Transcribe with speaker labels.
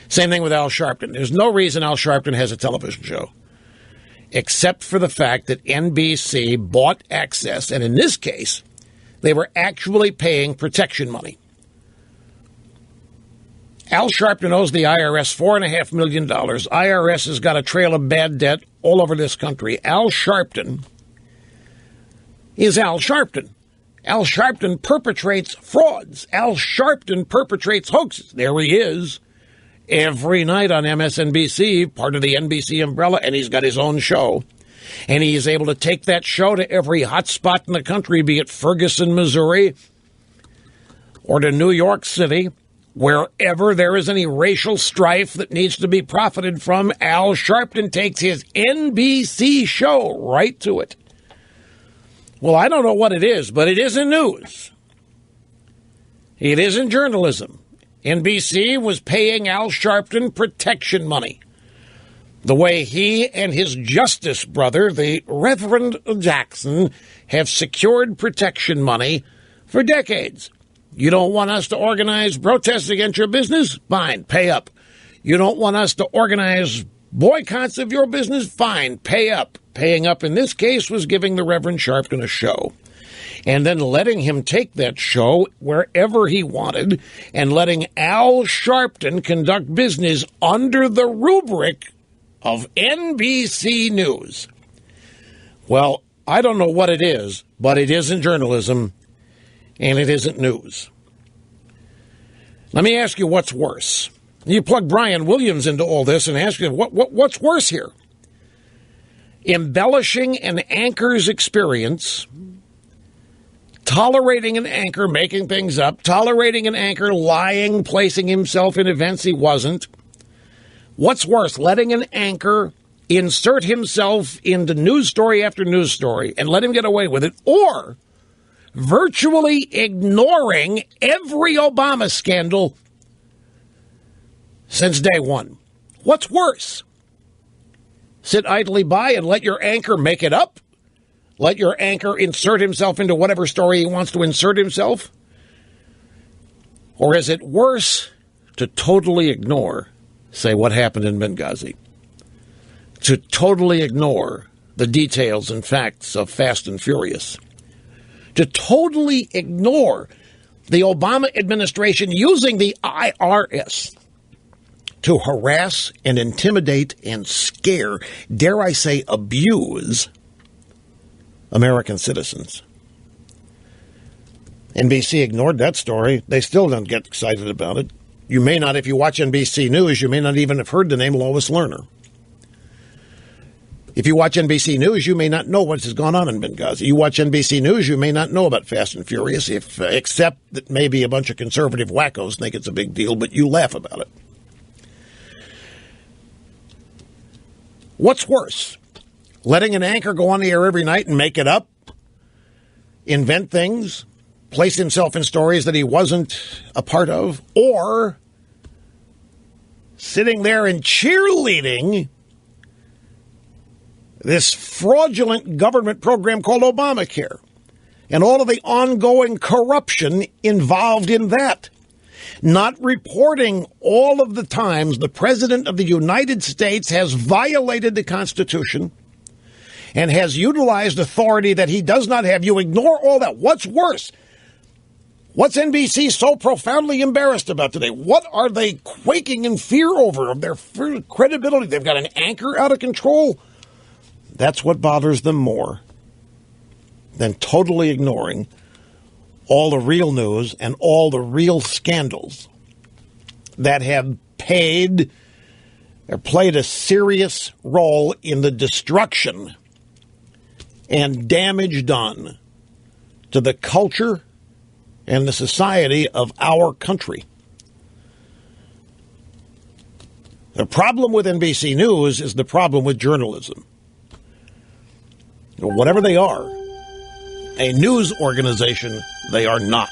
Speaker 1: Same thing with Al Sharpton. There's no reason Al Sharpton has a television show, except for the fact that NBC bought access, and in this case, they were actually paying protection money. Al Sharpton owes the IRS $4.5 million. IRS has got a trail of bad debt all over this country. Al Sharpton is Al Sharpton. Al Sharpton perpetrates frauds. Al Sharpton perpetrates hoaxes. There he is every night on MSNBC, part of the NBC umbrella, and he's got his own show. And he is able to take that show to every hot spot in the country, be it Ferguson, Missouri, or to New York City. Wherever there is any racial strife that needs to be profited from, Al Sharpton takes his NBC show right to it. Well, I don't know what it is, but it isn't news. It isn't journalism. NBC was paying Al Sharpton protection money, the way he and his justice brother, the Reverend Jackson, have secured protection money for decades. You don't want us to organize protests against your business? Fine, pay up. You don't want us to organize boycotts of your business? Fine, pay up. Paying up in this case was giving the Reverend Sharpton a show, and then letting him take that show wherever he wanted, and letting Al Sharpton conduct business under the rubric of NBC News. Well, I don't know what it is, but it isn't journalism, and it isn't news. Let me ask you what's worse. You plug Brian Williams into all this and ask you, what's worse here? Embellishing an anchor's experience, tolerating an anchor making things up, tolerating an anchor lying, placing himself in events he wasn't. What's worse, letting an anchor insert himself into news story after news story and let him get away with it, or virtually ignoring every Obama scandal since day one? What's worse? Sit idly by and let your anchor make it up? Let your anchor insert himself into whatever story he wants to insert himself? Or is it worse to totally ignore, say, what happened in Benghazi? To totally ignore the details and facts of Fast and Furious? To totally ignore the Obama administration using the IRS to harass and intimidate and scare, dare I say, abuse American citizens? NBC ignored that story. They still don't get excited about it. You may not, if you watch NBC News, you may not even have heard the name Lois Lerner. If you watch NBC News, you may not know what has gone on in Benghazi. You watch NBC News, you may not know about Fast and Furious, except that maybe a bunch of conservative wackos think it's a big deal, but you laugh about it. What's worse? Letting an anchor go on the air every night and make it up, invent things, place himself in stories that he wasn't a part of, or sitting there and cheerleading this fraudulent government program called Obamacare and all of the ongoing corruption involved in that. Not reporting all of the times the President of the United States has violated the Constitution and has utilized authority that he does not have. You ignore all that. What's worse? What's NBC so profoundly embarrassed about today? What are they quaking in fear over of their credibility? They've got an anchor out of control. That's what bothers them more than totally ignoring all the real news and all the real scandals that have played a serious role in the destruction and damage done to the culture and the society of our country. The problem with NBC News is the problem with journalism. Whatever they are, a news organization, they are not.